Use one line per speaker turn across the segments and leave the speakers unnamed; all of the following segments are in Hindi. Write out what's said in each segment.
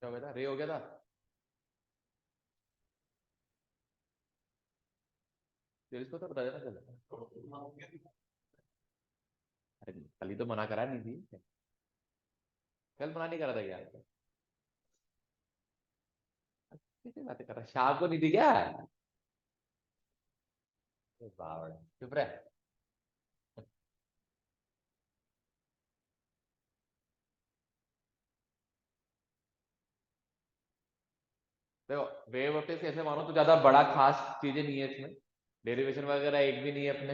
क्या हो गया था, रे हो गया था। तेरे को तो बता देना चल। अरे कल ही तो मना करा नहीं थी। कल मना नहीं करा था क्या? कैसे बातें कर रहा, शाह को नहीं थी क्या? अरे बावड़ा, चुप रहे। देखो, वेव ऑप्टिक्स कैसे मानो तो ज्यादा बड़ा खास चीजें नहीं है इसमें। डेरिवेशन वगैरह एक भी नहीं है अपने,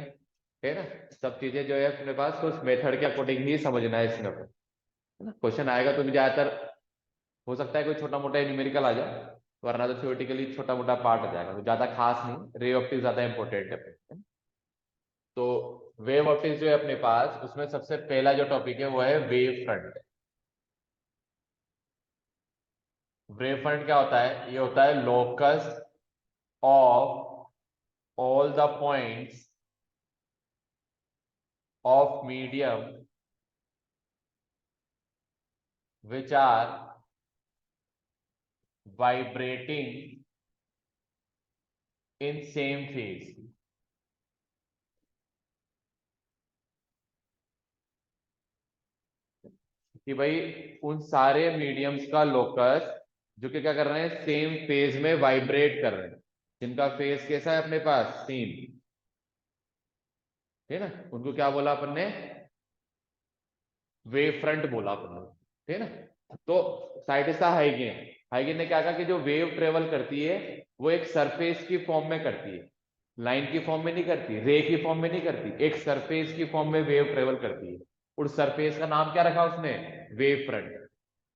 है ना। सब चीजें जो है अपने पास तो उस मेथड के अकॉर्डिंग ही समझना है इसमें अपन, है ना। क्वेश्चन आएगा तो भी ज्यादातर हो सकता है कोई छोटा मोटा न्यूमेरिकल आ जाए, वरना तो थ्योरेटिकली छोटा मोटा पार्ट आ जाएगा, तो ज्यादा खास नहीं। रे ऑप्टिक्स ज्यादा इंपॉर्टेंट है अपने। तो वेव ऑप्टिक्स जो है अपने पास, उसमें सबसे पहला जो टॉपिक है वो है वेव फ्रंट। वेव फ्रंट क्या होता है? ये होता है locus of all the points of medium which are vibrating in same phase। कि भाई उन सारे मीडियम्स का लोकस जो कि क्या कर रहे हैं, सेम फेज में वाइब्रेट कर रहे हैं, जिनका फेज कैसा है अपने पास, सेम, है ना। उनको क्या बोला अपन ने? वेव फ्रंट बोला अपन ने, है ना। तो साइंटिस्ट था हाइगेन। हाइगेन ने क्या कहा कि जो वेव ट्रेवल करती है वो एक सरफेस की फॉर्म में करती है, लाइन की फॉर्म में नहीं करती, रे की फॉर्म में नहीं करती, एक सरफेस की फॉर्म में वेव ट्रेवल करती है। और सरफेस का नाम क्या रखा उसने? Wave front.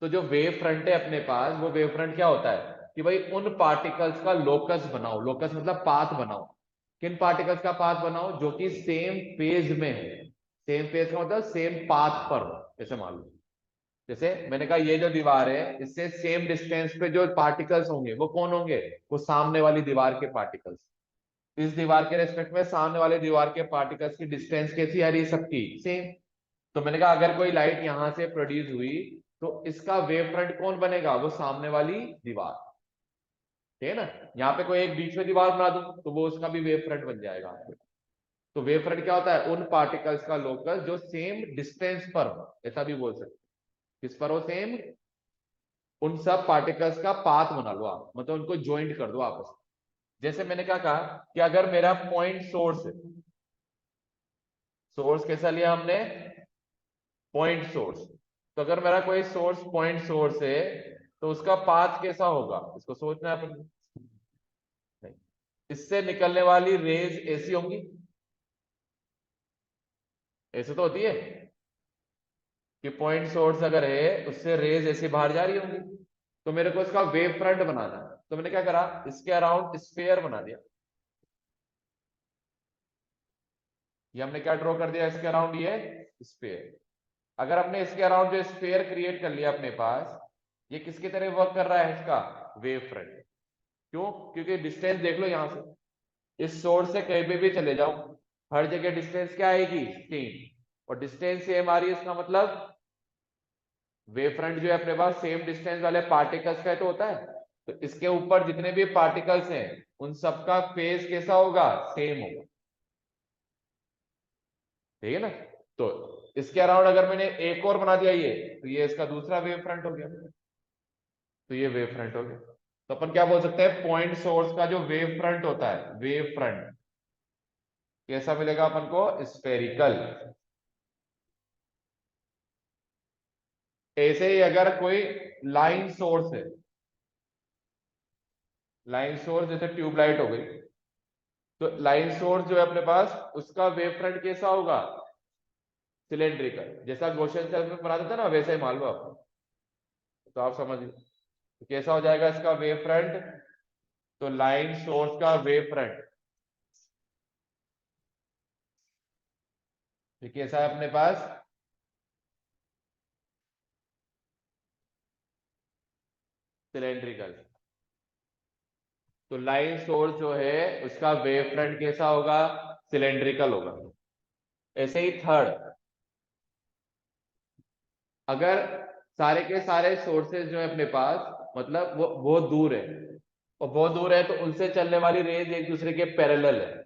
तो जो वेव फ्रंट है अपने पास, वो वेव फ्रंट क्या होता है कि भाई उन पार्टिकल्स का लोकस बनाओ। लोकस मतलब पाथ बनाओ। किन पार्टिकल्स का पाथ बनाओ? जो कि सेम फेज में है। सेम फेज का मतलब सेम पाथ पर हो। जैसे मान लो, जैसे मैंने कहा ये जो दीवार है, इससे सेम डिस्टेंस पे जो पार्टिकल्स होंगे वो कौन होंगे? वो सामने वाली दीवार के पार्टिकल्स। इस दीवार के रेस्पेक्ट में सामने वाले दीवार के पार्टिकल्स की डिस्टेंस कैसी आ रही है? सबकी सेम। तो मैंने कहा अगर कोई लाइट यहां से प्रोड्यूस हुई तो इसका वेव फ्रंट कौन बनेगा? वो सामने वाली दीवार, ठीक है ना। यहाँ पे कोई एक बीच में दीवार बना दूं तो वो उसका भी वेव फ्रंट बन जाएगा। तो वेव फ्रंट क्या होता है? उन पार्टिकल्स का लोकस जो सेम डिस्टेंस पर हो, ऐसा भी बोल सकते। किस पर हो? सेम। उन सब पार्टिकल्स का पाथ बना लो आप, मतलब उनको ज्वाइंट कर दो आपस में। जैसे मैंने क्या कहा कि अगर मेरा पॉइंट सोर्स है, सोर्स कैसा लिया हमने? Point source. तो अगर मेरा कोई सोर्स पॉइंट सोर्स है तो उसका पाथ कैसा होगा, इसको सोचना है अपन। नहीं, इससे निकलने वाली रेज ऐसी होंगी, ऐसे तो होती है कि पॉइंट सोर्स अगर है उससे रेज ऐसे बाहर जा रही होंगी। तो मेरे को इसका वेव फ्रंट बनाना है, तो मैंने क्या करा, इसके अराउंड स्फीयर बना दिया। ये हमने क्या ड्रॉ कर दिया इसके अराउंड? ये स्फीयर। अगर हमने इसके अराउंड जो स्फीयर क्रिएट कर लिया अपने पास, ये किसकी तरह वर्क कर रहा है? इसका वेव फ्रंट। क्यों? क्योंकि डिस्टेंस देख लो यहां से, इस सोर्स से कहीं पे भी चले जाओ, हर जगह डिस्टेंस क्या आएगी? सेम। और डिस्टेंस सेम आ रही है, इसका मतलब वेव फ्रंट जो है अपने पास सेम डिस्टेंस वाले पार्टिकल्स का तो होता है। तो इसके ऊपर जितने भी पार्टिकल्स हैं उन सबका फेज कैसा होगा? सेम होगा, ठीक है ना। तो इसके अराउंड अगर मैंने एक और बना दिया ये, तो ये इसका दूसरा वेव फ्रंट हो गया। तो ये वेव फ्रंट हो गया। तो अपन क्या बोल सकते हैं? पॉइंट सोर्स का जो वेव फ्रंट होता है, वेव फ्रंट कैसा मिलेगा अपन को? स्फेरिकल। ऐसे ही अगर कोई लाइन सोर्स है, लाइन सोर्स जैसे ट्यूबलाइट हो गई, तो लाइन सोर्स जो है अपने पास, उसका वेव फ्रंट कैसा होगा? सिलेंड्रिकल। जैसा गोशन सेल में बना देता ना, वैसा ही मान लो आप। तो आप समझ लो तो कैसा हो जाएगा इसका वेव फ्रंट। तो लाइन सोर्स का वेव फ्रंट ये कैसा है अपने पास? सिलेंड्रिकल। तो लाइन सोर्स जो है उसका वेव फ्रंट कैसा होगा? सिलेंड्रिकल होगा। ऐसे ही थर्ड, अगर सारे के सारे सोर्सेज जो है अपने पास, मतलब वो बहुत दूर है, और बहुत दूर है तो उनसे चलने वाली रेज एक दूसरे के पैरेलल है,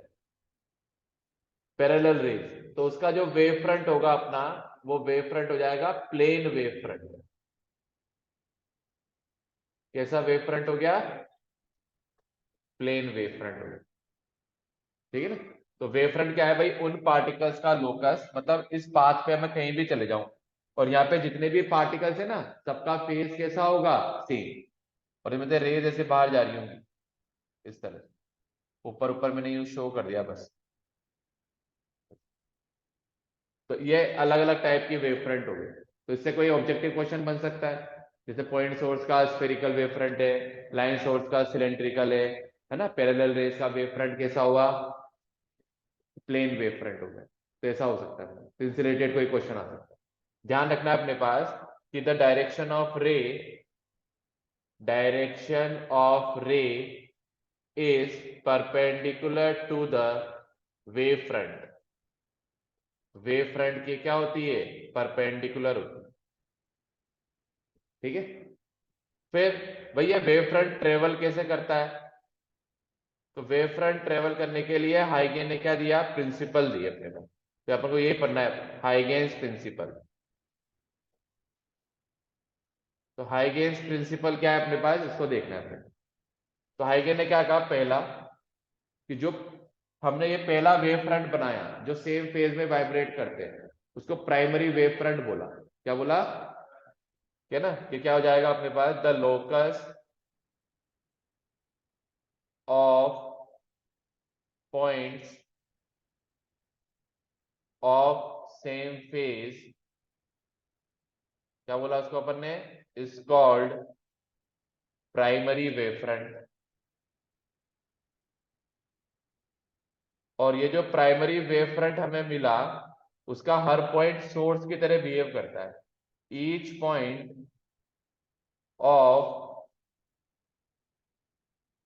पैरेलल रेज। तो उसका जो वेव फ्रंट होगा अपना, वो वेव फ्रंट हो जाएगा प्लेन वेव फ्रंट। कैसा वेव फ्रंट हो गया? प्लेन वेव फ्रंट हो गया। ठीक है ना? तो वेव फ्रंट क्या है भाई? उन पार्टिकल्स का लोकस, मतलब इस पाथ पे मैं कहीं भी चले जाऊं और यहाँ पे जितने भी पार्टिकल्स है ना, सबका फेज कैसा होगा? सेम। और इनमें से रेज ऐसे बाहर जा रही होंगी इस तरह, ऊपर ऊपर मैंने यूं शो कर दिया बस। तो ये अलग अलग टाइप की वेव फ्रंट हो गई। तो इससे कोई ऑब्जेक्टिव क्वेश्चन बन सकता है, जैसे पॉइंट सोर्स का स्फेरिकल वेव फ्रंट है, लाइन सोर्स का सिलेंड्रिकल है ना, पैरेलल रेज का वेव फ्रंट कैसा हुआ? प्लेन वेव फ्रंट हो गया। तो ऐसा हो सकता है, तो इससे रिलेटेड कोई क्वेश्चन आ सकता है। ध्यान रखना है अपने पास कि द डायरेक्शन ऑफ रे is perpendicular to the wave front। Wave front की क्या होती है? परपेंडिकुलर होती है। ठीक है? फिर भैया वेव फ्रंट ट्रेवल कैसे करता है? तो वेव फ्रंट ट्रेवल करने के लिए हाइगेन ने क्या दिया? प्रिंसिपल दिए अपने पास। तो अपन को यही पढ़ना है, हाइगेन्स प्रिंसिपल। तो हाइगेन्स प्रिंसिपल क्या है अपने पास, इसको देखना है। तो हाइगेन ने क्या कहा? पहला, कि जो हमने ये पहला वेव फ्रंट बनाया जो सेम फेज में वाइब्रेट करते हैं, उसको प्राइमरी वेव फ्रंट बोला। क्या बोला? क्या ना, कि क्या हो जाएगा अपने पास? The locus of points of same phase, क्या बोला उसको अपन ने? Is called primary wave front. और ये जो प्राइमरी वेव फ्रंट हमें मिला, उसका हर पॉइंट सोर्स की तरह बिहेव करता है। Each point of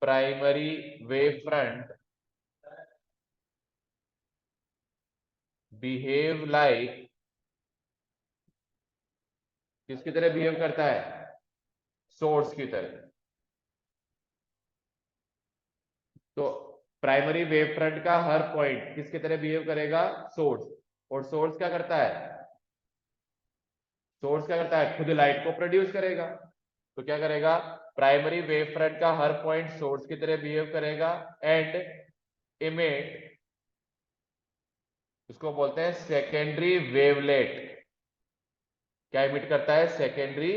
primary wave front behave like, किसकी तरह बिहेव करता है? सोर्स की तरह। तो प्राइमरी वेव फ्रंट का हर पॉइंट किसकी तरह बिहेव करेगा? सोर्स। और सोर्स क्या करता है? सोर्स क्या करता है? खुद लाइट को प्रोड्यूस करेगा। तो क्या करेगा? प्राइमरी वेव फ्रंट का हर पॉइंट सोर्स की तरह बिहेव करेगा एंड इमिट, उसको बोलते हैं सेकेंडरी वेवलेट। क्या इमिट करता है? सेकेंडरी,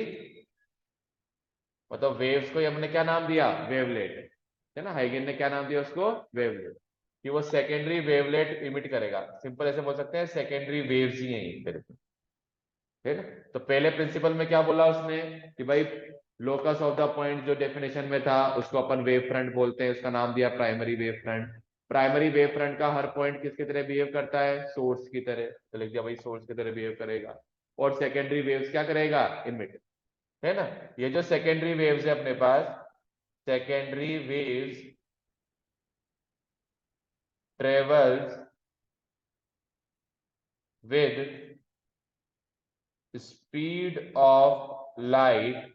मतलब वेव्स को हमने क्या नाम दिया? वेवलेट, है ना? हाइगेन ने क्या नाम दिया उसको? वेवलेट। कि वो सेकेंडरी वेवलेट इमिट करेगा। सिंपल ऐसे बोल सकते हैं, सेकेंडरी वेव्स ही है, ठीक है? तो पहले प्रिंसिपल में क्या बोला उसने कि भाई लोकस ऑफ द पॉइंट जो डेफिनेशन में था उसको अपन वेव फ्रंट बोलते हैं, उसका नाम दिया primary wave front. Primary wave front का हर पॉइंट किसकी तरह बिहेव करता है? सोर्स की तरह। तो लिख दिया भाई सोर्स की तरह बिहेव करेगा। और सेकेंडरी वेव्स क्या करेगा? इमिट, है ना? ये जो सेकेंडरी वेव्स है अपने पास, secondary waves travels with speed of light,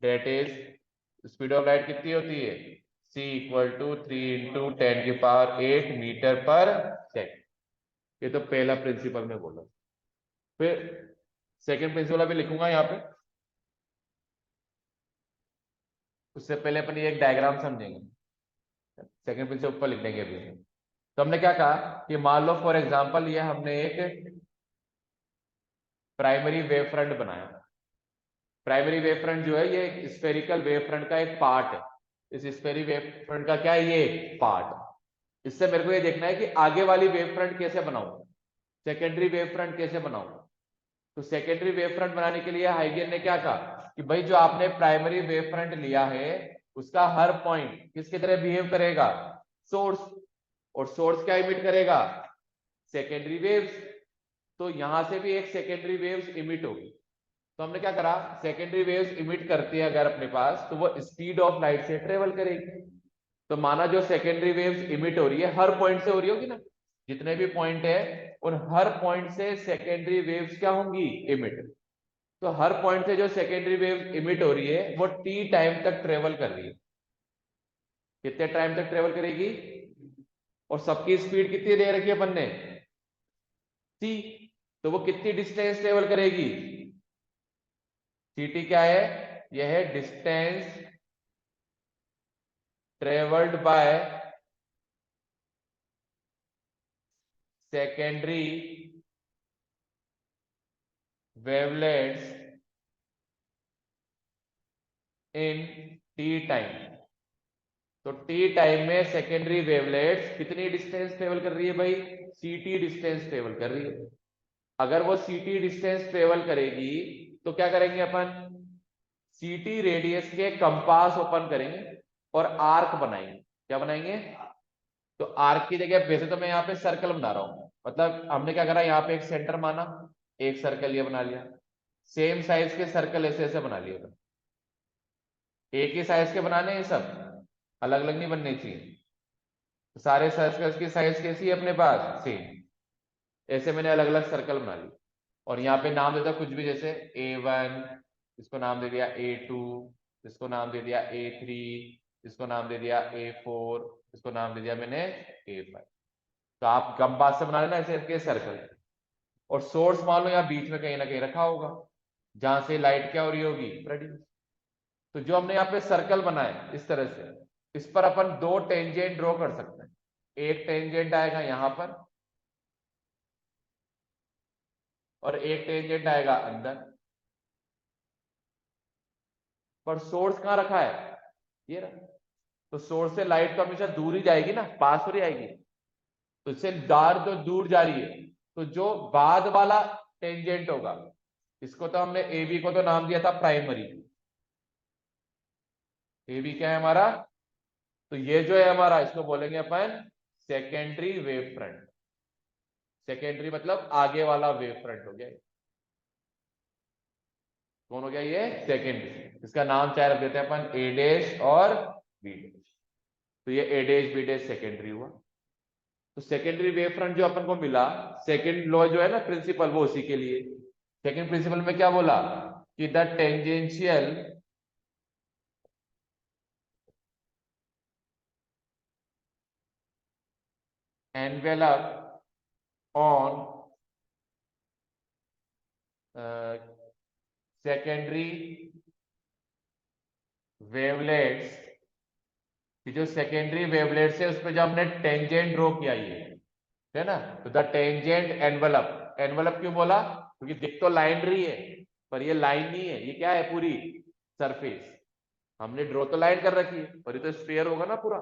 that is speed of light कितनी होती है? c equal to 3 × 10⁸ metre per second. ये तो पहला प्रिंसिपल में बोला। फिर सेकेंड प्रिंसिपल अभी लिखूंगा यहाँ पे, उससे पहले अपन ये एक डायग्राम समझेंगे। सेकेंड प्रिंसिपल ऊपर लिख देंगे अभी। तो हमने क्या कहा कि मान लो फॉर एग्जांपल ये हमने एक प्राइमरी वेव फ्रंट बनाया। प्राइमरी वेव फ्रंट जो है ये एक स्फेरिकल वेव फ्रंट का एक पार्ट है। इस स्फेरिकल वेव फ्रंट का क्या है? ये पार्ट। इससे मेरे को ये देखना है कि आगे वाली वेव फ्रंट कैसे बनाऊं, सेकेंडरी वेव फ्रंट कैसे बनाऊं। तो सेकेंडरी वेव फ्रंट बनाने के लिए हाइगेन ने क्या कहा कि भाई जो आपने प्राइमरी वेव फ्रंट लिया है उसका हर पॉइंट किसकी तरह बिहेव करेगा? सोर्स। और सोर्स क्या इमिट करेगा? Secondary waves. तो यहां से भी एक सेकेंडरी वेव्स इमिट होगी। तो हमने क्या करा, सेकेंडरी वेव्स इमिट करती है अगर अपने पास, तो वो स्पीड ऑफ लाइट से ट्रेवल करेगी। तो माना जो सेकेंडरी वेव्स इमिट हो रही है हर पॉइंट से हो रही होगी ना, जितने भी पॉइंट है उन हर पॉइंट से सेकेंडरी वेव्स क्या होंगी? इमिट। तो हर पॉइंट से जो सेकेंडरी वेव इमिट हो रही है वो टी टाइम तक ट्रेवल कर रही है। कितने टाइम तक ट्रेवल करेगी? और सबकी स्पीड कितनी दे रखी है अपन ने? सी। तो वो कितनी डिस्टेंस ट्रेवल करेगी? सी टी क्या है? यह है distance travelled by secondary wavelets in T time. तो टी टाइम में सेकेंडरी वेवलेट्स कितनी डिस्टेंस ट्रेवल कर रही है भाई? सी टी डिस्टेंस ट्रेवल कर रही है। अगर वो सी टी डिस्टेंस ट्रेवल करेगी तो क्या करेंगे अपन? सी टी रेडियस के कंपास ओपन करेंगे और आर्क बनाएंगे। क्या बनाएंगे? तो आर्क की जगह, वैसे तो मैं यहाँ पे सर्कल बना रहा हूँ, मतलब हमने क्या करा, यहाँ पे एक सेंटर माना, एक सर्कल ये बना लिया। सेम साइज के सर्कल ऐसे ऐसे बना लिए। एक ही साइज के बनाने हैं सब, अलग अलग नहीं बनने चाहिए। तो सारे सर्कल्स की साइज कैसी है अपने पास? सेम। ऐसे मैंने अलग अलग सर्कल बना लिए और यहाँ पे नाम देता कुछ भी, जैसे A1, इसको नाम दे दिया A2, इसको नाम दे दिया A3, इसको नाम दे दिया A4, इसको नाम दे दिया मैंने A5। तो आप कंपास से बना लेना ऐसे के सर्कल। और सोर्स मान लो यहाँ बीच में कहीं ना कहीं रखा होगा, जहां से लाइट क्या हो रही होगी? प्रोड्यूस। तो जो हमने यहाँ पे सर्कल बनाए इस तरह से, इस पर अपन दो टेंजेंट ड्रॉ कर सकते हैं। एक टेंजेंट आएगा यहां पर और एक टेंजेंट आएगा अंदर। पर सोर्स कहाँ रखा है? ये रहा। तो सोर्स से लाइट तो हमेशा दूर ही जाएगी ना, पास हो रही आएगी। तो इससे दार जो दूर जा रही है, तो जो बाद वाला टेंजेंट होगा, इसको तो हमने ए बी को तो नाम दिया था प्राइमरी। ए बी क्या है हमारा? तो ये जो है हमारा, इसको बोलेंगे अपन सेकेंडरी वेव फ्रंट। सेकेंडरी मतलब आगे वाला वेव फ्रंट हो गया। कौन हो गया ये? सेकेंडरी। इसका नाम चाहे रख देते हैं अपन ए डैश और बी डैश। तो ये ए डैश बी डैश सेकेंडरी हुआ। तो सेकेंडरी वेव फ्रंट जो अपन को मिला, सेकेंड लॉ जो है ना प्रिंसिपल, वो उसी के लिए। सेकेंड प्रिंसिपल में क्या बोला कि the tangential envelope on secondary wavelets, कि जो सेकेंडरी वेवलेट्स है उस पर जो हमने टेंजेंट ड्रॉ किया ये है ना, तो द टेंजेंट एनवेलप। एनवेलप क्यों बोला? क्योंकि दिख तो लाइन रही है पर ये लाइन नहीं है, ये क्या है? पूरी सरफेस। हमने ड्रॉ तो लाइन कर रखी है पर ये तो स्फीयर होगा ना पूरा।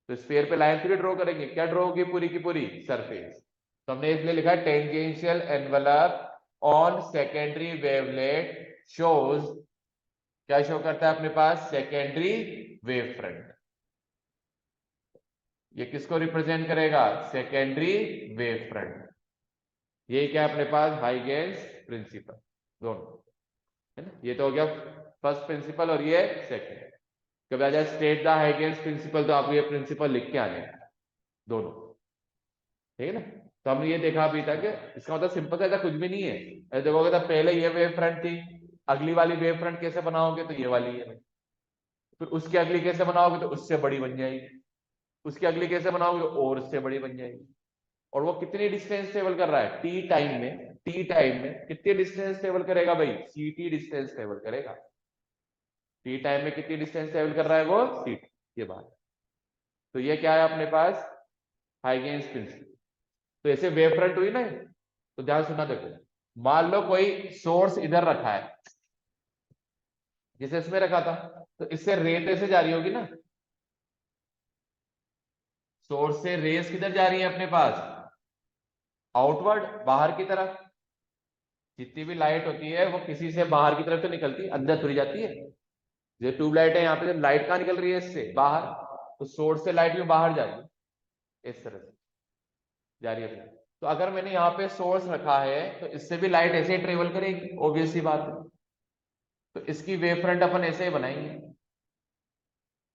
तो स्फीयर पे लाइन थोड़ी ड्रॉ करेंगे, क्या ड्रॉ होगी? पूरी की पूरी सरफेस। तो हमने इसलिए लिखा tangential envelope on secondary wavelet shows, क्या शो करता है अपने पास? Secondary wave front. ये किसको रिप्रेजेंट करेगा? Secondary wave front. ये क्या है अपने पास? Huygens principal. दोनों है ना, ये तो हो गया फर्स्ट प्रिंसिपल और ये सेकेंड। कभी आ जाए स्टेट द हाइगेंस प्रिंसिपल, तो आपको ये प्रिंसिपल लिख के आने दोनों। ठीक है ना। तो हमने ये देखा अभी तक, इसका मतलब सिंपल ऐसा कुछ भी नहीं है। ऐसे देखोगे तो पहले ये वेव फ्रंट थी, अगली वाली वेव फ्रंट कैसे बनाओगे? तो ये वाली है। फिर उसकी अगली कैसे बनाओगे? तो उससे बड़ी बन जाएगी। उसकी अगली कैसे बनाओगे? तो और उससे बड़ी बन जाएगी। और वो कितनी डिस्टेंस ट्रेवल कर रहा है? टी टाइम में। टी टाइम में कितनी डिस्टेंस ट्रेवल करेगा भाई? सी टी डिस्टेंस ट्रेवल करेगा। टी टाइम में कितनी डिस्टेंस ट्रेवल कर रहा है वो? C T. ये बात। तो ये क्या है अपने पास? Huygens principal. तो ऐसे वेव फ्रंट हुई ना, तो ध्यान सुना देखो। मान लो कोई सोर्स इधर रखा है, जिसे इसमें रखा था, तो इससे रेत ऐसे जा रही होगी ना। सोर्स से रेस किधर जा रही है अपने पास? आउटवर्ड, बाहर की तरफ। जितनी भी लाइट होती है वो किसी से बाहर की तरफ तो निकलती है, अंदर थोड़ी जाती है। जो ट्यूबलाइट है यहाँ पे, लाइट कहाँ निकल रही है? इससे बाहर। तो सोर्स से लाइट भी बाहर जा रही है, इस तरह से जा रही है। तो अगर मैंने यहाँ पे सोर्स रखा है तो इससे भी लाइट ऐसे ही ट्रेवल करेगी, ऑब्वियस सी बात है। तो इसकी वेव फ्रंट अपन ऐसे ही बनाएंगे,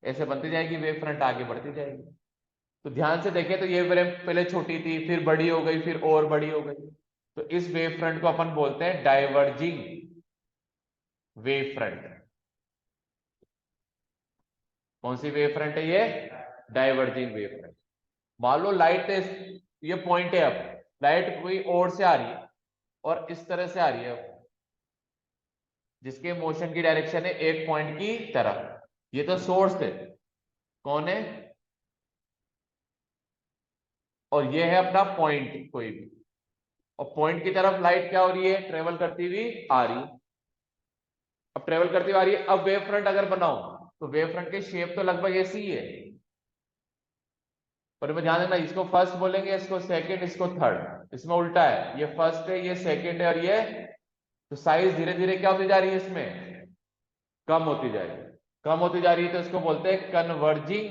ऐसे बनती जाएगी वेव फ्रंट, आगे बढ़ती जाएगी। तो ध्यान से देखें तो ये वेव पहले छोटी थी, फिर बड़ी हो गई, फिर और बड़ी हो गई। तो इस वेव फ्रंट को अपन बोलते हैं डाइवर्जिंग वेव फ्रंट। कौन सी वेव फ्रंट है ये? Diverging wave front. मान लो लाइट ये पॉइंट है, अब लाइट कोई और से आ रही है और इस तरह से आ रही है, जिसके मोशन की डायरेक्शन है एक पॉइंट की तरफ। ये तो सोर्स है, कौन है? और ये है अपना पॉइंट कोई भी, और पॉइंट की तरफ लाइट क्या हो रही है? ट्रेवल करती हुई आ रही है। अब ट्रेवल करती हुई आ रही है, अब वेव फ्रंट अगर बनाओ तो वेव फ्रंट की शेप तो लगभग ऐसी ही है, पर में ध्यान देना, इसको फर्स्ट बोलेंगे, इसको सेकंड, इसको थर्ड। इसमें उल्टा है, ये फर्स्ट है, ये सेकंड है, और ये तो साइज धीरे धीरे क्या होती जा रही है? इसमें कम होती जा रही है, कम होती जा रही है, तो इसको बोलते हैं कन्वर्जिंग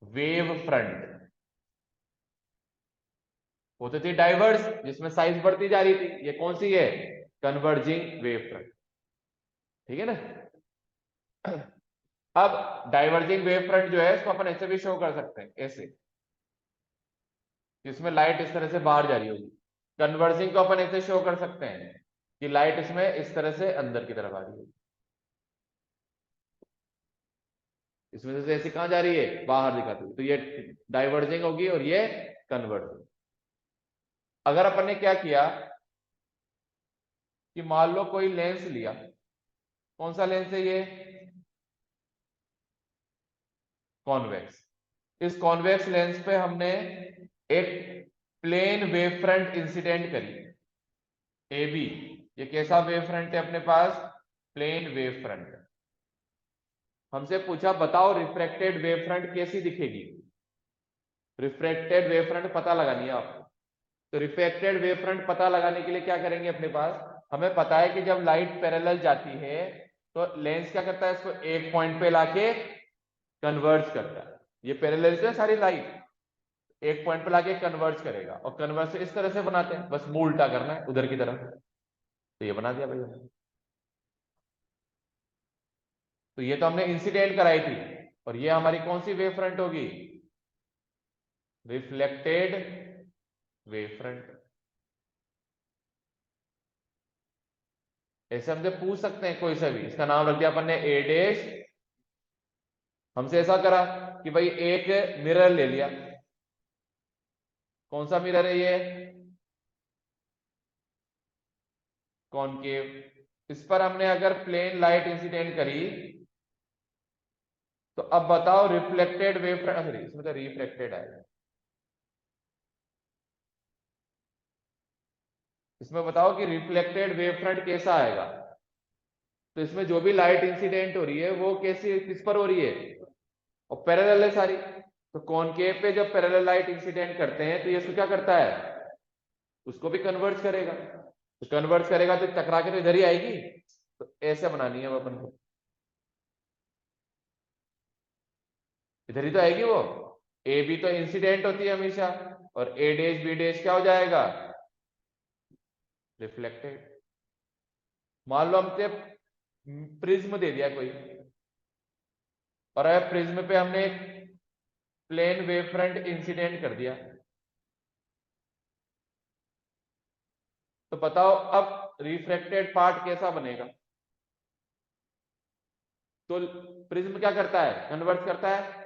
वेव फ्रंट। होती थी डाइवर्स, जिसमें साइज बढ़ती जा रही थी, ये कौन सी है? Converging wave front. ठीक है ना? अब डाइवर्जिंग वेव फ्रंट जो है, इसको अपन ऐसे भी शो कर सकते हैं, ऐसे, इसमें लाइट इस तरह से बाहर जा रही होगी। कन्वर्जिंग को अपन ऐसे शो कर सकते हैं कि लाइट इसमें इस तरह से अंदर की तरफ आ रही है, इसमें से ऐसे कहां जा रही है? बाहर दिखाती है, तो ये डाइवर्जिंग होगी और ये कन्वर्जिंग। अगर अपन ने क्या किया कि मान लो कोई लेंस लिया, कौन सा लेंस है ये? कॉन्वेक्स। इस कॉन्वेक्स लेंस पे हमने एक प्लेन वेव फ्रंट इंसिडेंट करी, ए बी। ये कैसा वेव फ्रंट है अपने पास? Plane wave front. हमसे पूछा बताओ रिफ्रैक्टेड वेव फ्रंट कैसी दिखेगी। रिफ्रैक्टेड वेव फ्रंट पता लगानी है आपको। तो रिफ्रैक्टेड वेव फ्रंट पता लगाने के लिए क्या करेंगे? अपने पास हमें पता है कि जब लाइट पैरेलल जाती है तो लेंस क्या करता है? इसको एक पॉइंट पे लाके कन्वर्ज करता है। ये पैरेलल है सारी लाइट, एक पॉइंट पे लाके कन्वर्ज करेगा, और कन्वर्ज इस तरह से बनाते हैं, बस मुंह उल्टा करना है उधर की तरफ। तो ये बना दिया भैया। तो ये तो हमने इंसिडेंट कराई थी, और ये हमारी कौन सी वेव फ्रंट होगी? Reflected wave front. ऐसे हमसे पूछ सकते हैं कोई सा भी, इसका नाम रख दिया अपन ने ए डैश। हमसे ऐसा करा कि भाई एक मिरर ले लिया, कौन सा मिरर है ये? कॉनकेव। इस पर हमने अगर प्लेन लाइट इंसिडेंट करी, तो अब बताओ रिफ्लेक्टेड वेव फ्रंट, सॉरी इसमें तो रिफ्लेक्टेड आएगा, इसमें बताओ कि रिफ्लेक्टेड वेव फ्रंट कैसा आएगा। तो इसमें जो भी लाइट इंसिडेंट हो रही है वो कैसी, किस पर हो रही है? और पैरेलल है सारी। तो कॉनकेव पे जब पैरेलल लाइट इंसिडेंट करते हैं तो ये उसको क्या करता है? उसको भी कन्वर्ज करेगा। तो कन्वर्ज करेगा तो टकरा के तो इधर ही आएगी। तो ऐसे बनानी है वो अपन को, इधर ही तो आएगी वो। ए बी तो इंसिडेंट होती है हमेशा, और ए डैश बी डैश क्या हो जाएगा? रिफ्लेक्टेड। मान लो हमसे प्रिज्म दे दिया कोई, और अब प्रिज्म पे हमने एक प्लेन वेव फ्रंट इंसिडेंट कर दिया, तो बताओ अब रिफ्रैक्टेड पार्ट कैसा बनेगा? तो प्रिज्म क्या करता है? कन्वर्ट करता है।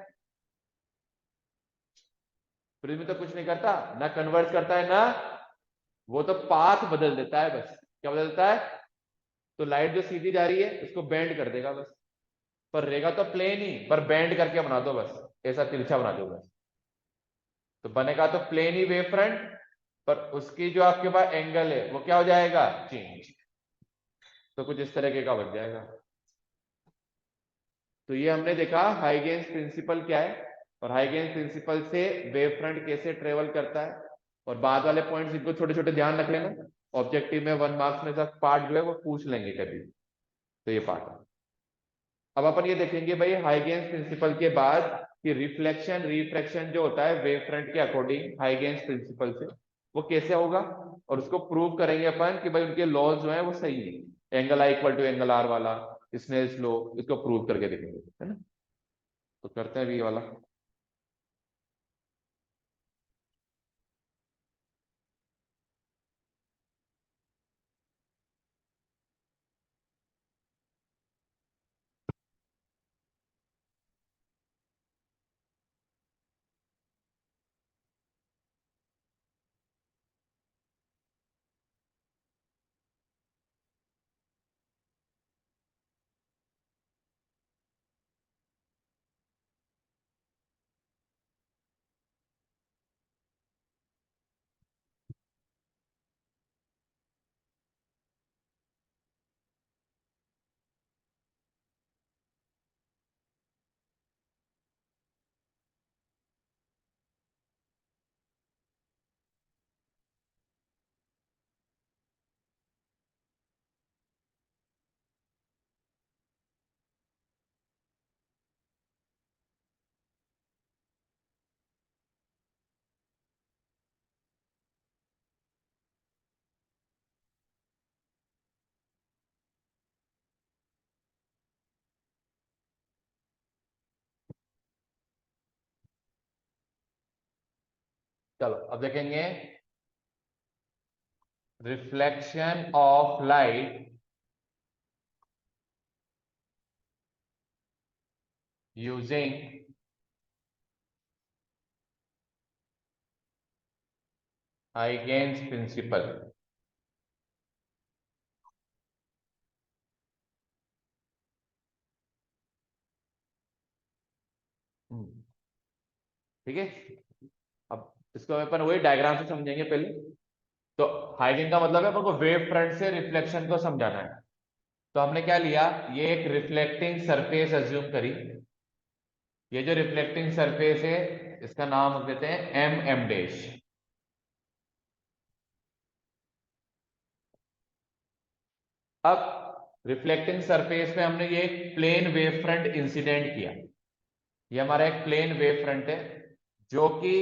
प्रिज्म तो कुछ नहीं करता, ना कन्वर्ट करता है ना, वो तो पाथ बदल देता है बस। क्या बदल देता है? तो लाइट जो सीधी जा रही है उसको बेंड कर देगा बस, पर रहेगा तो प्लेन ही, पर बेंड करके बना दो बस, ऐसा तिरछा बना दो बस, तो बनेगा तो प्लेन ही वेव फ्रंट, पर उसकी जो आपके पास एंगल है वो क्या हो जाएगा? चेंज। तो कुछ इस तरीके का बन जाएगा। तो ये हमने देखा हाइगेन्स प्रिंसिपल क्या है, और हाइगेन्स प्रिंसिपल से वेव फ्रंट कैसे ट्रेवल करता है। और बाद वाले पॉइंट्स इनको छोटे छोटे ध्यान रख लेना, ऑब्जेक्टिव में 1 मार्क्स में सब पार्ट जो है वो पूछ लेंगे कभी। तो ये पार्ट है। अब अपन ये देखेंगे भाई हाइगेन्स प्रिंसिपल के बाद कि रिफ्लेक्शन रिफ्रैक्शन जो होता है वेव फ्रंट के अकॉर्डिंग हाइगेन्स प्रिंसिपल से, वो कैसे होगा, और उसको प्रूव करेंगे अपन कि भाई उनके लॉज जो है वो सही है, angle I equal to angle R वाला, स्नेल्स लॉ, इसको प्रूव करके देखेंगे, है ना? तो करते हैं भी ये वाला। चलो अब देखेंगे reflection of light using Huygens principle. ठीक है, अब इसको अपन वही डायग्राम से समझेंगे पहले। तो हाइगेन का मतलब है अपन को वेव फ्रंट से रिफ्लेक्शन को समझाना है। तो हमने क्या लिया, ये एक रिफ्लेक्टिंग सरफेस अज्यूम करी। ये जो रिफ्लेक्टिंग सरफेस है इसका नाम रख देते हैं एम एम डैश। अब रिफ्लेक्टिंग सरफेस पे हमने ये एक प्लेन वेव फ्रंट इंसिडेंट किया। ये हमारा एक प्लेन वेव फ्रंट है जो कि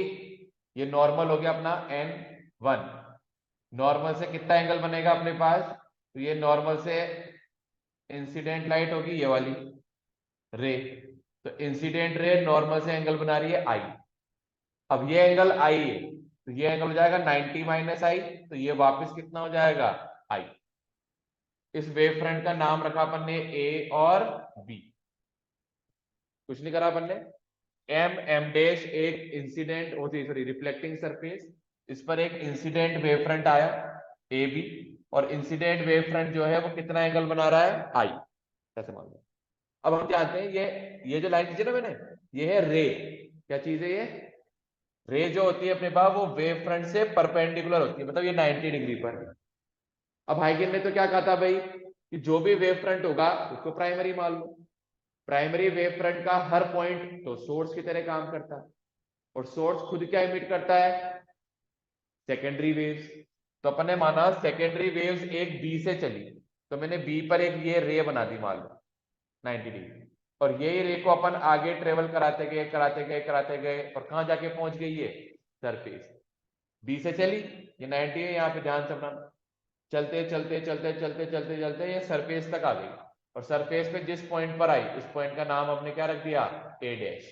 ये नॉर्मल हो गया अपना n1। नॉर्मल से कितना एंगल बनेगा अपने पास, तो ये नॉर्मल से इंसिडेंट लाइट होगी ये वाली रे। तो इंसिडेंट रे नॉर्मल से एंगल बना रही है आई। अब ये एंगल आई है तो ये एंगल हो जाएगा 90 माइनस आई, तो ये वापस कितना हो जाएगा आई। इस वेव फ्रंट का नाम रखा अपन ने ए और बी। कुछ नहीं करा अपन ने। एम एम डैश एक इंसिडेंट होती, सॉरी रिफ्लेक्टिंग सरफेस, इस पर एक इंसिडेंट वेव फ्रंट आया ए बी, और इंसिडेंट वेव फ्रंट जो है वो कितना एंगल बना रहा है आई। ऐसे मान लो। अब हम जानते हैं ये जो लाइन खींची ना मैंने, ये है रे। क्या चीज है ये, रे जो होती है अपने पास वो वेव फ्रंट से परपेंडिकुलर होती है, मतलब ये 90 डिग्री पर है। अब हाइगेन ने तो क्या कहा था भाई कि जो भी वेव फ्रंट होगा उसको प्राइमरी मान लो। प्राइमरी वेव फ्रंट का हर पॉइंट तो सोर्स की तरह काम करता है, और सोर्स खुद क्या इमिट करता है, सेकेंडरी वेव्स। तो अपन ने माना सेकेंडरी वेव्स एक बी से चली, तो मैंने बी पर एक ये रे बना दी मान लो 90 डिग्री, और यही रे को अपन आगे ट्रेवल कराते गए कराते गए कराते गए, और कहां जाके पहुंच गई ये सरफेस। बी से चली, ये 90 है, यहाँ पे ध्यान से अपना चलते चलते चलते चलते चलते चलते ये सरफेस तक आ गई। और सरफेस पे जिस पॉइंट पर आई उस पॉइंट का नाम हमने क्या रख दिया, ए डैश।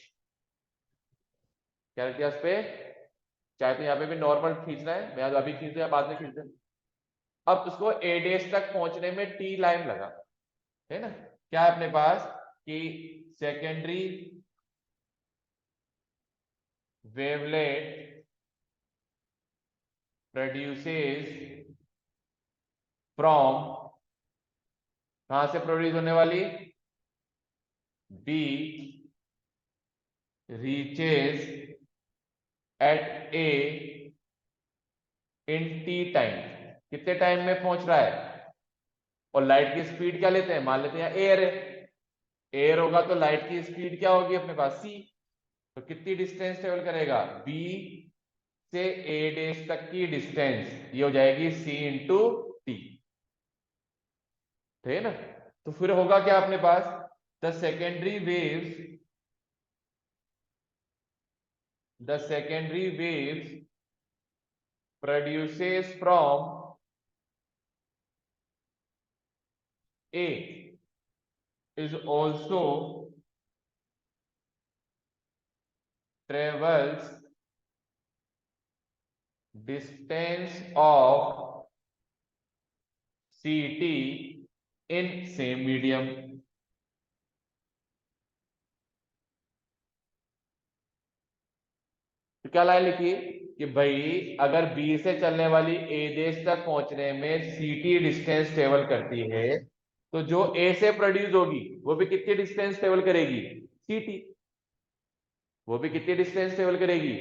क्या रख दिया उस पे, चाहे तो यहाँ पे भी नॉर्मल खींचना है, मैं अभी खींच या बाद में खींच दे। अब उसको ए डैश तक पहुंचने में टी लाइन लगा, है ना। क्या है अपने पास कि सेकेंडरी वेवलेट प्रोड्यूसेस फ्रॉम, कहां से प्रोड्यूस होने वाली, बी रीचेस एट ए इन टी टाइम। कितने टाइम में पहुंच रहा है, और लाइट की स्पीड क्या लेते हैं, मान लेते हैं एयर है। एयर होगा तो लाइट की स्पीड क्या होगी अपने पास सी। तो कितनी डिस्टेंस ट्रेवल करेगा, बी से ए डैश तक की डिस्टेंस ये हो जाएगी सी इंटू टी, है ना। तो फिर होगा क्या अपने पास, the secondary waves, the secondary waves produces from A is also travels distance of CT in same medium। तो क्या लाइन लिखी कि भाई अगर बी से चलने वाली ए देश तक पहुंचने में सीटी डिस्टेंस ट्रेवल करती है, तो जो ए से प्रोड्यूस होगी वो भी कितनी डिस्टेंस ट्रेवल करेगी, सीटी, वो भी कितनी डिस्टेंस ट्रेवल करेगी।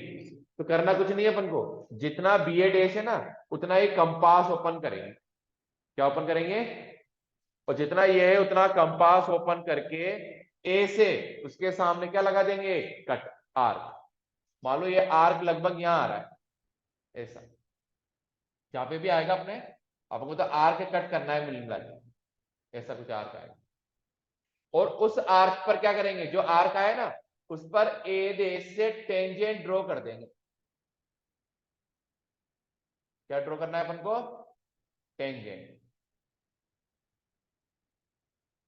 तो करना कुछ नहीं है अपन को, जितना बी ए डैश है ना उतना ही कंपास ओपन करेंगे। क्या ओपन करेंगे, और जितना ये है उतना कंपास ओपन करके ए से उसके सामने क्या लगा देंगे, कट आर्क। मान लो ये आर्क लगभग यहां आ रहा है ऐसा, जहां पे भी आएगा अपने आपको तो आर्क कट करना है मिल मिला के, ऐसा कुछ आर्क आएगा। और उस आर्क पर क्या करेंगे, जो आर्क आया ना उस पर ए देश से टेंजेंट ड्रॉ कर देंगे। क्या ड्रॉ करना है अपन को, टेंजेंट।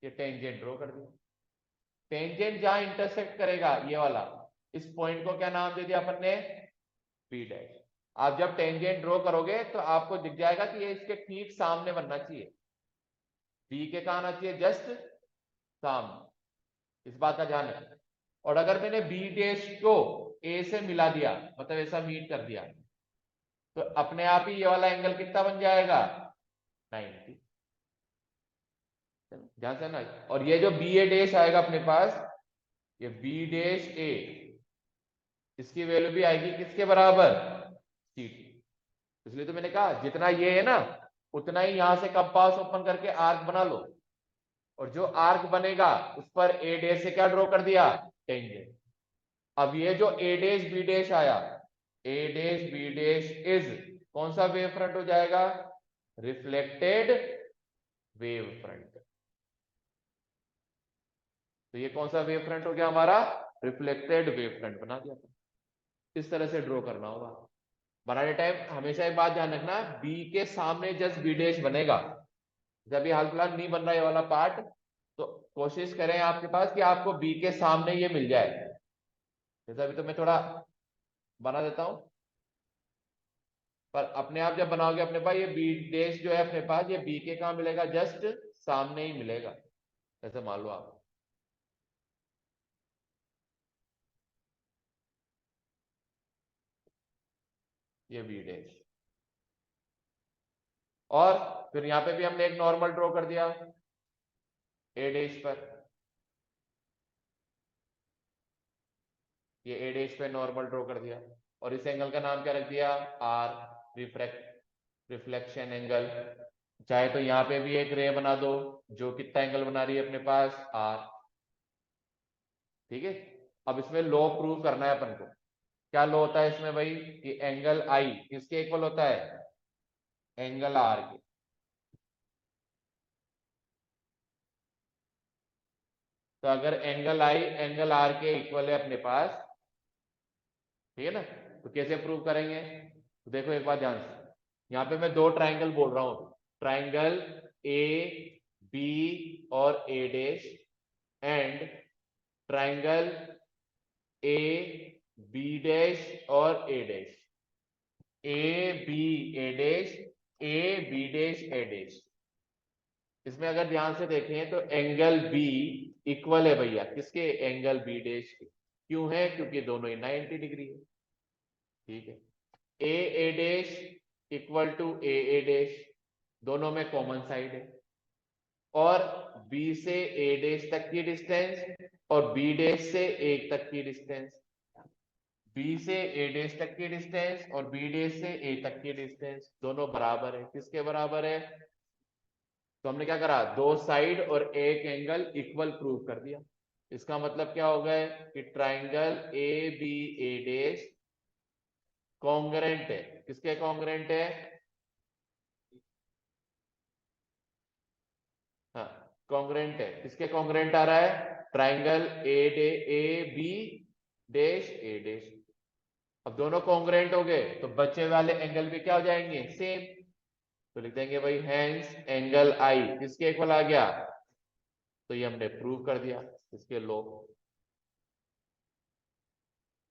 ये टेंजेंट ड्रॉ कर दिया। टेंजेंट जहां इंटरसेक्ट करेगा ये वाला, इस पॉइंट को क्या नाम दे दिया अपन ने, बी डैश। आप जब टेंजेंट ड्रॉ करोगे तो आपको दिख जाएगा कि ये इसके ठीक सामने बनना चाहिए, बी के कहा आना चाहिए, जस्ट सामने। इस बात का ध्यान रखना। और अगर मैंने बी डैश को ए से मिला दिया, मतलब ऐसा मीट कर दिया, तो अपने आप ही ये वाला एंगल कितना बन जाएगा, 90। ध्यान से ना। और ये जो बी ए डैश आएगा अपने पास, ये बी डैश ए, इसकी वैल्यू भी आएगी किसके बराबर, सी टी। इसलिए तो मैंने कहा जितना ये है ना, उतना ही यहां से कंपास ओपन करके आर्क बना लो, और जो आर्क बनेगा उस पर ए डैश से क्या ड्रॉ कर दिया, टेंजेंट। अब ये जो ए डैश बी डैश आया, ए डैश बी डैश इज कौन सा वेव फ्रंट हो जाएगा, रिफ्लेक्टेड वेव फ्रंट। तो ये कौन सा वेव फ्रंट हो गया हमारा, रिफ्लेक्टेड वेव फ्रंट बना दिया था। इस तरह से ड्रॉ करना होगा बनाने टाइम। हमेशा एक बात ध्यान रखना, बी के सामने जस्ट बी डैश बनेगा। जब ये हाल फिलहाल नहीं बन रहा है वाला पार्ट, तो कोशिश करें आपके पास कि आपको बी के सामने ये मिल जाए। जैसा अभी तो मैं थोड़ा बना देता हूं, पर अपने आप जब बनाओगे अपने पास, ये बी डैश जो है अपने पास, ये बी के कहां मिलेगा, जस्ट सामने ही मिलेगा। ऐसे मान लो आप, ये बी डैश, और फिर यहां पे भी हमने एक नॉर्मल ड्रॉ कर दिया ए डैश पर। ये ए डैश पे नॉर्मल ड्रॉ कर दिया, और इस एंगल का नाम क्या रख दिया, आर, रिफ्लेक्शन एंगल। चाहे तो यहाँ पे भी एक रे बना दो जो कितना एंगल बना रही है अपने पास, आर। ठीक है। अब इसमें लॉ प्रूव करना है अपन को। क्या लॉ होता है इसमें भाई, कि एंगल आई किसके इक्वल होता है, एंगल आर के। तो अगर एंगल आई एंगल आर के इक्वल है अपने पास, ठीक है ना, तो कैसे प्रूव करेंगे, तो देखो एक बात ध्यान से, यहाँ पे मैं दो ट्राइंगल बोल रहा हूं, ट्राइंगल ए बी और A dash, and triangle A B dash और A dash, A B A dash, A B dash A dash. इसमें अगर ध्यान से देखें तो एंगल बी इक्वल है भैया किसके, एंगल बी डैश के। क्यों है, क्योंकि दोनों ही 90 डिग्री है। ठीक है। A dash equal to A dash, दोनों में कॉमन साइड है। और बी से ए डैश तक की डिस्टेंस और बी डैश से ए तक की डिस्टेंस, बी से ए डैश तक की डिस्टेंस और बी डैश से ए तक की डिस्टेंस दोनों बराबर है। किसके बराबर है, तो हमने क्या करा, दो साइड और एक एंगल इक्वल प्रूव कर दिया। इसका मतलब क्या हो गया कि triangle A B A dash congruent है, किसके कॉन्ग्रेंट है, हाँ कॉन्ग्रेंट है। किसके कॉन्ग्रेंट आ रहा है, triangle A B dash A dash. अब दोनों कॉन्ग्रेंट हो गए तो बचे वाले एंगल भी क्या हो जाएंगे, सेम। तो लिख देंगे भाई हैंस एंगल आई किसके इक्वल आ गया, तो ये हमने प्रूव कर दिया इसके लॉ।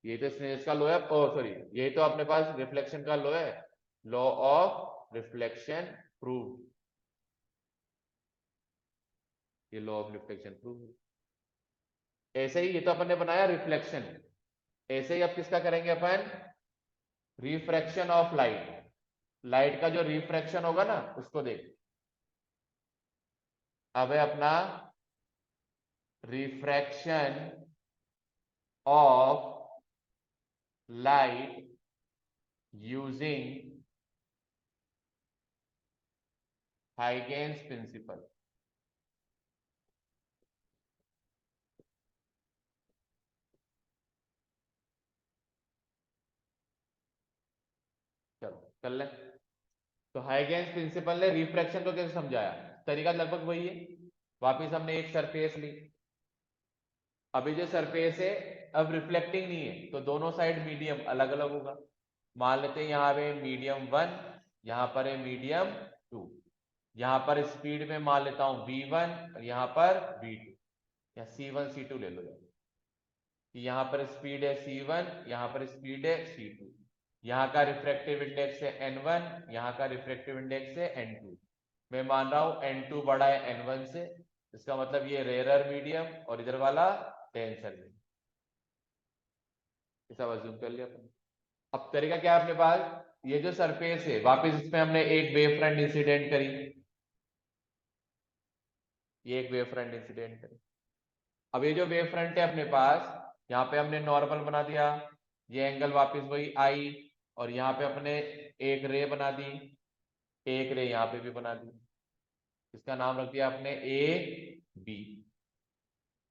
ये तो स्नेल्स का लॉ है, ओ सॉरी, ये तो अपने पास रिफ्लेक्शन का लॉ है, लॉ ऑफ रिफ्लेक्शन प्रूव। ये लॉ ऑफ रिफ्लेक्शन प्रूव। ऐसे ही ये तो अपन ने बनाया रिफ्लेक्शन, ऐसे ही अब किसका करेंगे अपन, रिफ्रैक्शन ऑफ लाइट। लाइट का जो रिफ्रैक्शन होगा ना उसको देख। अब है अपना refraction of light using Huygens principle. चलो कर ले। तो हाइगेन्स प्रिंसिपल ने रिफ्रैक्शन को कैसे समझाया, तरीका लगभग वही है। वापिस हमने एक सरफेस ली, अभी जो सरफेस है अब रिफ्लेक्टिंग नहीं है, तो दोनों साइड मीडियम अलग अलग होगा। मान लेते हैं यहाँ पे मीडियम 1, यहाँ पर है मीडियम 2। यहाँ पर स्पीड में मान लेता हूँ v1 और यहाँ पर v2, या c1 c2 ले लो। कि यहाँ पर स्पीड है c1, यहाँ पर स्पीड है c2। यहाँ का रिफ्रैक्टिव इंडेक्स है n1, यहाँ का रिफ्रैक्टिव इंडेक्स है n2। मैं मान रहा हूं n2 बड़ा है n1 से, इसका मतलब ये रेयरर मीडियम और इधर वाला डेंसर मीडियम। सब अज्यूम कर लिया अपन। अब तरीका क्या है अपने पास, ये जो सरफेस है वापस इसमें हमने एक वेव फ्रंट इंसिडेंट करी, ये एक वेव फ्रंट इंसिडेंट करी। अब ये जो वेव फ्रंट है अपने पास, यहाँ पे हमने नॉर्मल बना दिया, ये एंगल वापस वही आई, और यहाँ पे अपने एक रे बना दी, एक रे यहाँ पे भी बना दी, इसका नाम रख दिया आपने ए बी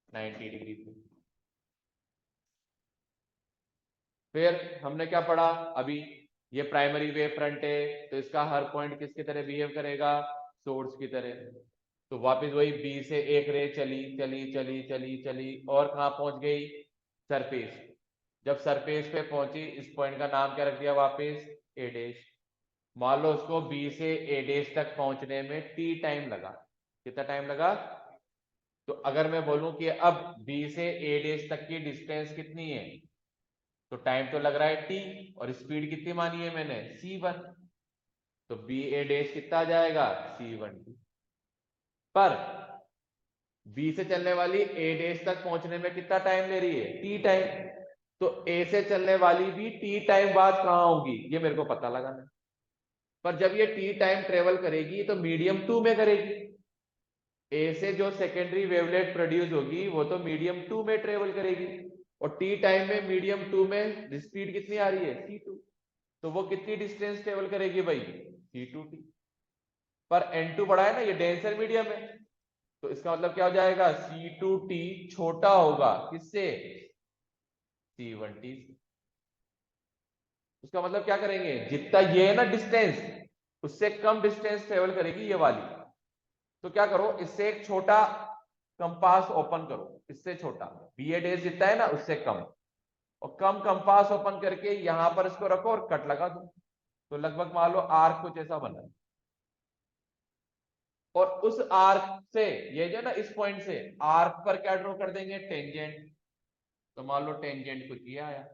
90 डिग्री पे। फिर हमने क्या पढ़ा अभी, ये प्राइमरी वेव फ्रंट है तो इसका हर पॉइंट किसकी तरह बिहेव करेगा, सोर्स की तरह। तो वापस वही बी से एक रे चली चली चली चली चली और कहाँ पहुंच गई, सरफेस। जब सरफेस पे पहुंची, इस पॉइंट का नाम क्या रख दिया वापस, ए डैश। मान लो उसको बी से ए डैश तक पहुंचने में टी टाइम लगा, कितना टाइम लगा। तो अगर मैं बोलूं कि अब बी से ए डैश तक की डिस्टेंस कितनी है, तो टाइम तो लग रहा है टी, और स्पीड कितनी मानी है मैंने, c1। तो बी ए डैश कितना आ जाएगा, c1 टी। पर बी से चलने वाली ए डैश तक पहुंचने में कितना टाइम ले रही है, टी टाइम। तो ए से चलने वाली भी टी टाइम बाद कहां होगी, ये मेरे को पता लगाना है। पर जब ये टी टाइम ट्रेवल करेगी तो मीडियम 2 में करेगी। ए से जो सेकेंडरी वेवलेट प्रोड्यूस होगी वो तो मीडियम 2 में ट्रेवल करेगी, और टी टाइम में मीडियम 2 में स्पीड कितनी आ रही है, c2। तो वो कितनी डिस्टेंस ट्रेवल करेगी भाई, c2t। पर n2 बड़ा है ना, ये डेंसर मीडियम है, तो इसका मतलब क्या हो जाएगा, c2t छोटा होगा किससे, c1t से। उसका मतलब क्या करेंगे, जितना ये है ना डिस्टेंस, उससे कम डिस्टेंस ट्रेवल करेगी ये वाली। तो क्या करो, इससे एक छोटा कंपास ओपन करो, इससे छोटा, बी ए डेज जितना है ना उससे कम, और कम कंपास ओपन करके यहां पर इसको रखो और कट लगा दो। तो लगभग मान लो आर्क कुछ ऐसा बना, और उस आर्क से, ये जो ना इस पॉइंट से आर्क पर क्या ड्रॉ कर देंगे, टेंजेंट। तो मान लो टेंजेंट कुछ ये आया,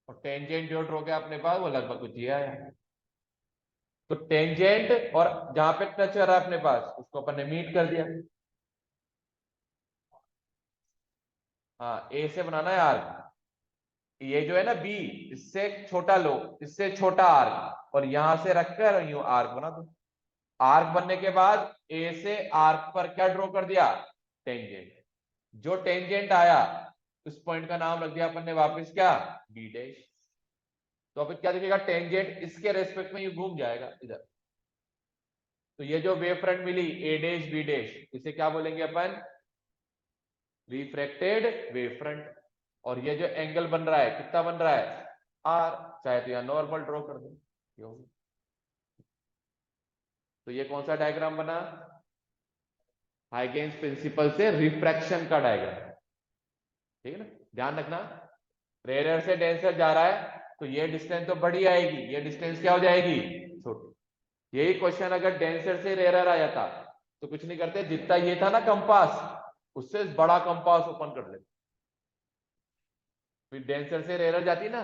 और टेंजेंट जो ड्रॉ किया अपने पास वो लगभग कुछ ये आया। तो टेंजेंट और जहां पे टच कर रहा है अपने पास, उसको अपन ने मीट कर दिया। हाँ, ए से बनाना है आर्क, ये जो है ना बी, इससे छोटा लो, इससे छोटा आर्क, और यहां से रखकर यूं आर्क बना दो। आर्क बनने के बाद ए से आर्क पर क्या ड्रॉ कर दिया, टेंजेंट। जो टेंजेंट आया उस पॉइंट का नाम रख दिया अपन ने वापस क्या, बी डैश। तो अब क्या दिखेगा, टेंजेंट इसके रेस्पेक्ट में ये घूम जाएगा इधर। तो ये जो वेव फ्रंट मिली ए डैश बी डैश, इसे क्या बोलेंगे अपन, रिफ्रैक्टेड वेव फ्रंट। और ये जो एंगल बन रहा है कितना बन रहा है, आर। चाहे तो यहां नॉर्मल ड्रॉ कर दो, तो ये कौन सा डायग्राम बना, हाइगेन्स प्रिंसिपल से रिफ्रैक्शन का डायग्राम। ठीक है ना, ध्यान रखना, रेयर से डेंसर जा रहा है तो ये डिस्टेंस तो बड़ी आएगी, ये डिस्टेंस क्या हो जाएगी, छोटी। यही क्वेश्चन अगर डेंसर से रेयर आ जाता तो कुछ नहीं करते, जितना ये था ना कंपास, उससे बड़ा कंपास ओपन कर लेते। फिर डेंसर से रेयर जाती ना,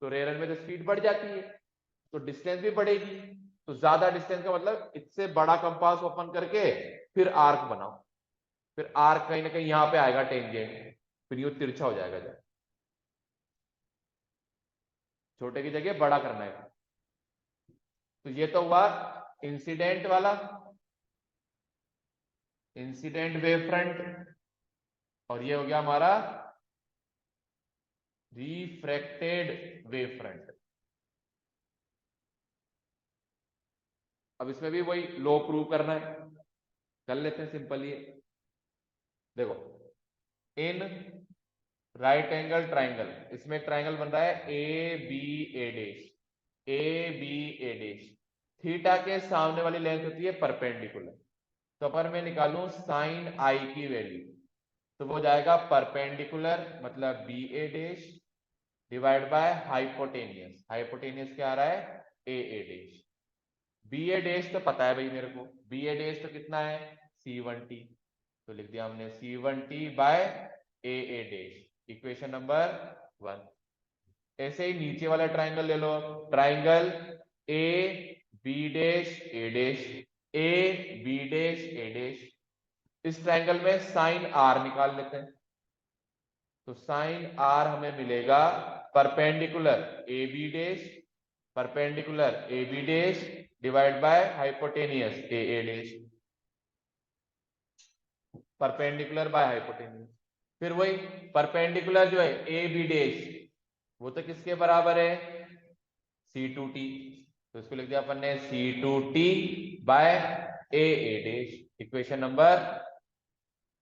तो रेयर में तो स्पीड बढ़ जाती है, तो डिस्टेंस भी बढ़ेगी। तो ज्यादा डिस्टेंस का मतलब इससे बड़ा कंपास ओपन करके फिर आर्क बनाओ। फिर आर्क कहीं ना कहीं यहां पे आएगा टेंजेंट, फिर ये तिरछा हो जाएगा जब, छोटे की जगह बड़ा करना है। तो ये तो हुआ इंसिडेंट वाला, इंसिडेंट वेव फ्रंट, और ये हो गया हमारा रिफ्रैक्टेड वेव फ्रंट। अब इसमें भी वही लॉ प्रूव करना है, कर लेते हैं सिंपल ये। देखो, इन राइट एंगल ट्राइंगल, इसमें ट्राइंगल बन रहा है A B A dash, A B A dash. Theta के सामने वाली लेंथ होती है परपेंडिकुलर। तो अगर मैं निकालूं साइन आई की वैल्यू, तो वो जाएगा परपेंडिकुलर मतलब B A dash divide by hypotenuse, hypotenuse क्या आ रहा है, A A dash. B A dash तो पता है भाई मेरे को, बी ए डेश तो कितना है C1T, तो लिख दिया हमने C1T by A dash, equation number 1। ऐसे ही नीचे वाला ट्राइंगल ले लो, triangle A B dash A dash, A B dash A dash, इस ट्राइंगल में साइन आर निकाल लेते हैं। तो साइन आर हमें मिलेगा perpendicular A B dash, perpendicular A B dash divide by hypotenuse A dash, perpendicular by hypotenuse. फिर वही परपेंडिकुलर जो है ए बी डैश, वो तो किसके बराबर है C2T, तो इसको लिख दिया अपन ने C2T by A dash, equation number.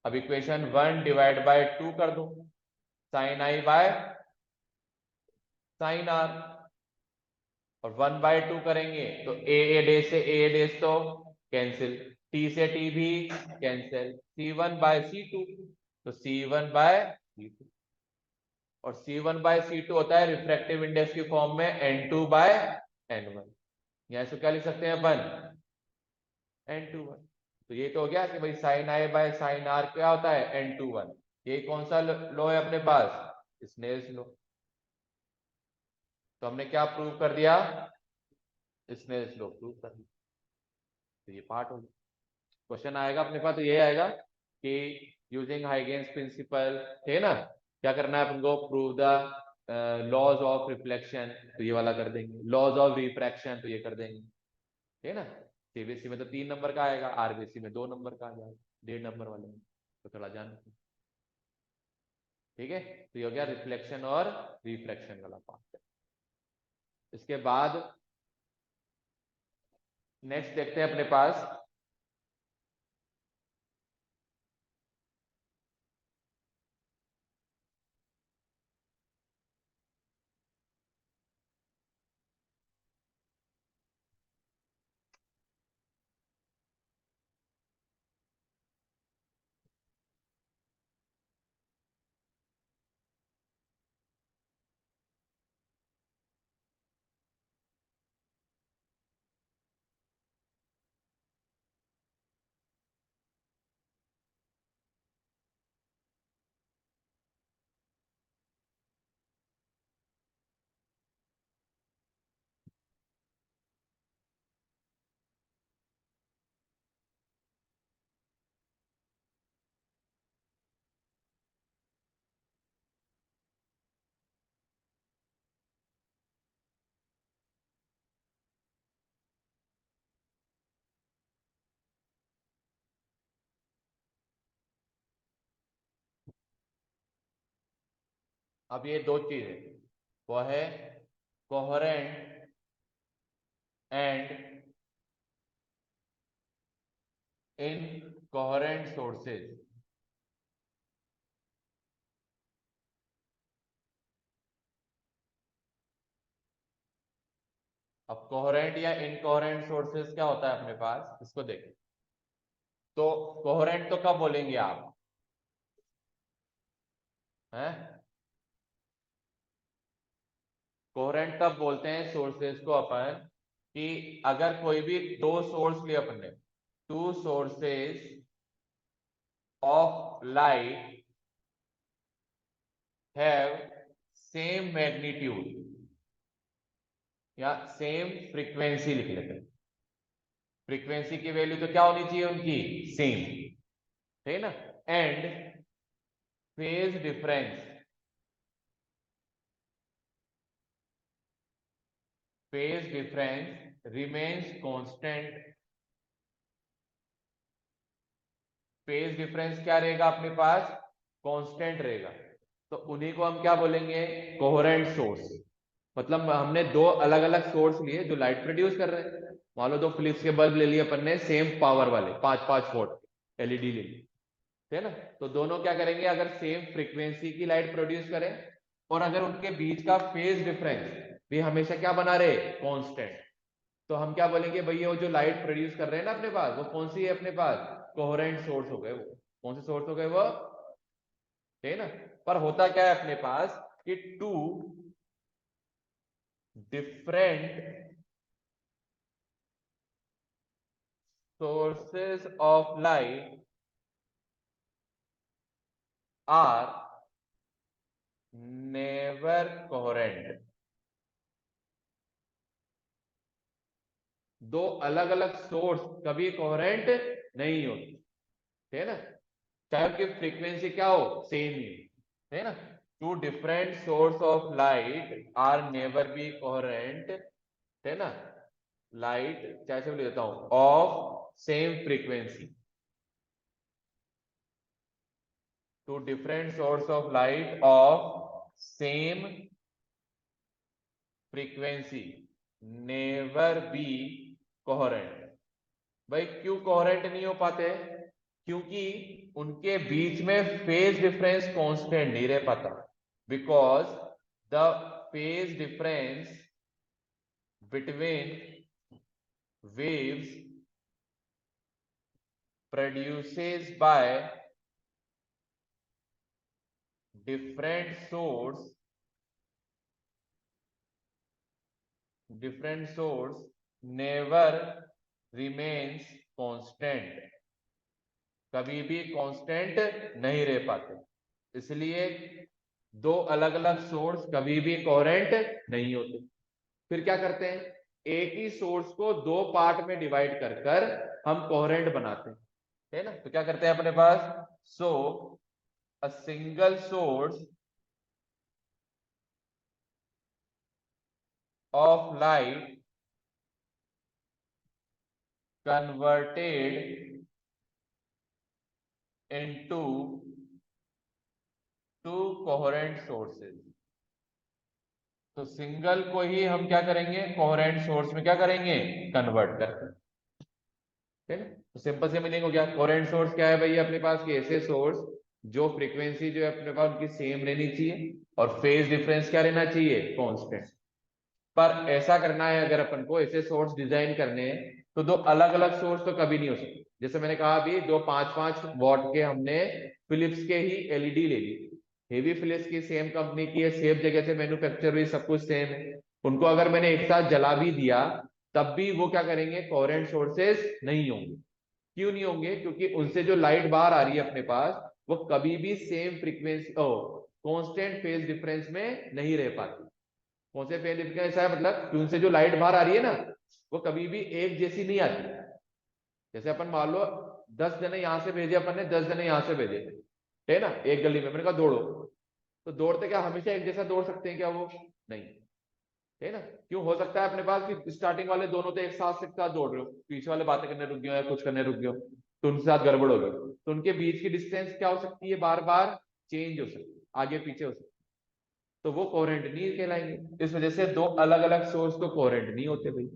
अब इक्वेशन 1 डिवाइड बाय 2 कर दो, sine I by sine R, और 1/2 करेंगे तो ए डैश से ए डैश तो कैंसिल, टी से टी भी कैंसिल, C1/C2 तो C1/C2, और C1/C2 होता है रिफ्रैक्टिव इंडेक्स की फॉर्म में N2/N1, यहां से क्या लिख सकते हैं अपन N21। तो ये तो हो गया कि भाई sine I by sine R क्या होता है N21, ये कौन सा लॉ है अपने पास स्नेल्स लॉ। तो हमने क्या प्रूव कर दिया स्नेल्स लॉ प्रूव कर दिया, तो ये पार्ट हो गया। क्वेश्चन आएगा अपने पास तो ये आएगा कि यूजिंग हाइगेन्स प्रिंसिपल, है ना, क्या करना है अपन को prove the laws of reflection, तो ये वाला कर देंगे, लॉज ऑफ रिफ्रैक्शन तो ये कर देंगे, है ना। सीबीएसई में तो 3 नंबर का आएगा, आरबीएसई में 2 नंबर का आ जाएगा, 1.5 नंबर वाले में, तो थोड़ा जान, ठीक है। तो ये हो गया रिफ्लेक्शन और रिफ्रैक्शन वाला पार्ट। इसके बाद नेक्स्ट देखते हैं अपने पास अब ये दो चीज है, वो है कोहेरेंट एंड इनकोहेरेंट सोर्सेज। अब कोहेरेंट या इनकोहेरेंट सोर्सेज क्या होता है अपने पास, इसको देखें। तो कोहेरेंट तो कब बोलेंगे आप हैं, कोहेरेंट तब बोलते हैं सोर्सेज को अपन कि अगर कोई भी दो सोर्स लिए अपन ने, two sources of light have same magnitude या सेम फ्रीक्वेंसी लिख लेते हैं, फ्रीक्वेंसी की वैल्यू तो क्या होनी चाहिए उनकी सेम, है ना, and phase difference, phase difference remains constant. Phase difference क्या रहेगा अपने पास कांस्टेंट रहेगा, तो उन्हीं को हम क्या बोलेंगे कोहेरेंट सोर्स। मतलब हमने दो अलग अलग सोर्स लिए जो लाइट प्रोड्यूस कर रहे हैं, मान लो दो फिलिप्स के बल्ब ले लिए अपन ने सेम पावर वाले 5-5 वोल्ट एलईडी ले ली, है ना। तो दोनों क्या करेंगे अगर सेम फ्रीक्वेंसी की लाइट प्रोड्यूस करें और अगर उनके बीच का फेज डिफरेंस भी हमेशा क्या बना रहे कांस्टेंट, तो हम क्या बोलेंगे भैया वो जो लाइट प्रोड्यूस कर रहे हैं ना अपने पास वो कौन सी है अपने पास कोहेरेंट सोर्स हो गए, वो कौन से सोर्स हो गए वो, है ना। पर होता क्या है अपने पास कि two different sources of light are never coherent. दो अलग अलग सोर्स कभी कोहेरेंट नहीं होते है ना, चाहे उनकी फ्रीक्वेंसी क्या हो, सेम ही है ना. Two different source of light are never be coherent, है ना. लाइट चाहे से देता हूं of same frequency, two different source of light of same frequency never be coherent. भाई क्यों कोहेरेंट नहीं हो पाते, क्योंकि उनके बीच में फेज डिफरेंस कांस्टेंट नहीं रह पाता, because the phase difference between waves produces by different source never remains constant, कभी भी कांस्टेंट नहीं रह पाते. इसलिए दो अलग अलग सोर्स कभी भी कोहेरेंट नहीं होते. फिर क्या करते हैं, एक ही सोर्स को दो पार्ट में डिवाइड कर कर हम कोहेरेंट बनाते हैं, है ना. तो क्या करते हैं अपने पास, so a single source of light converted into two coherent sources. तो सिंगल को ही हम क्या करेंगे, कोहेरेंट सोर्स में क्या करेंगे, कन्वर्ट करते हैं. तो सिंपल से मीनिंग हो गया, कोहेरेंट सोर्स क्या है भाई, अपने पास के ऐसे सोर्स जो फ्रीक्वेंसी जो है अपने पास उनकी सेम रहनी चाहिए और फेज डिफरेंस क्या रहना चाहिए, कांस्टेंट. पर ऐसा करना है अगर अपन को ऐसे सोर्स डिजाइन करने हैं तो दो अलग अलग सोर्स तो कभी नहीं हो सकते. जैसे मैंने कहा अभी दो 5-5 वॉट के हमने फिलिप्स के ही एलईडी ले ली, हेवी फिलिप्स की सेम कंपनी की है, सेम जगह से मैन्युफैक्चर हुई, सब कुछ सेम है. उनको अगर मैंने एक साथ जला भी दिया तब भी वो क्या करेंगे, कोहेरेंट सोर्सेस नहीं होंगे. क्यों नहीं होंगे, क्योंकि उनसे जो लाइट बाहर आ रही है अपने पास वो कभी भी same frequency constant phase difference में नहीं रह पाती. कौन से फेज डिफरेंस है, मतलब कि उनसे जो लाइट बाहर आ रही है ना वो कभी भी एक जैसी नहीं आती. जैसे अपन मान लो 10 जने यहां से भेजे, अपन ने 10 जने यहां से भेजे, है ना, एक गली में मैंने कहा दौड़ो, तो दौड़ते क्या हमेशा एक जैसा दौड़ सकते हैं क्या, वो नहीं, है ना. क्यों हो सकता है अपने पास कि स्टार्टिंग वाले दोनों तो एक साथ दौड़ रहे हो, पीछे वाले बातें करने रुक गए या कुछ करने रुक गए तो उनके साथ गड़बड़ हो गई, तो उनके बीच की डिस्टेंस क्या हो सकती है, बार बार चेंज हो सकती है, आगे पीछे हो सकती है, तो वो कोहेरेंट नहीं कहलाएंगे. इस वजह से दो अलग अलग सोर्स तो कोहेरेंट नहीं होते भाई.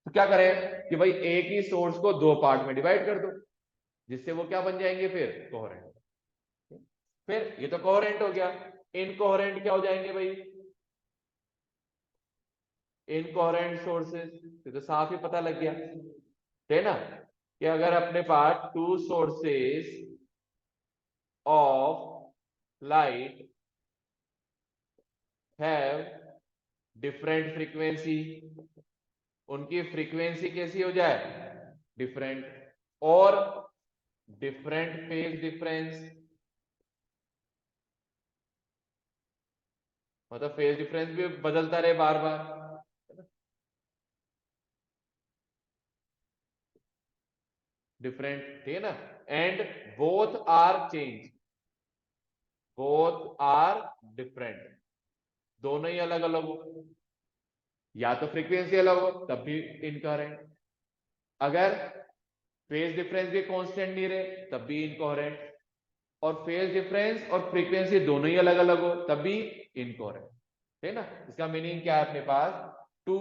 तो क्या करें कि भाई एक ही सोर्स को दो पार्ट में डिवाइड कर दो, जिससे वो क्या बन जाएंगे, फिर कोहेरेंट. फिर ये तो कोहेरेंट हो गया. इनकोहेरेंट क्या हो जाएंगे भाई, इनकोहेरेंट सोर्सेस, तो साफ ही पता लग गया, है ना, कि अगर अपने पास two sources of light have different frequency, उनकी फ्रीक्वेंसी कैसी हो जाए, डिफरेंट, और डिफरेंट फेज डिफरेंस, मतलब फेज डिफरेंस भी बदलता रहे बार बार, डिफरेंट, ठीक है ना. And both are change, both are different, दोनों ही अलग अलग हो, या तो फ्रीक्वेंसी अलग हो तब भी इनकरेंट, अगर फेज डिफरेंस भी कांस्टेंट नहीं रहे तब भी इनकोहेरेंट, और फेज डिफरेंस और फ्रीक्वेंसी दोनों ही अलग अलग हो तब भी इनकोहेरेंट, है ना. इसका मीनिंग क्या है अपने पास, two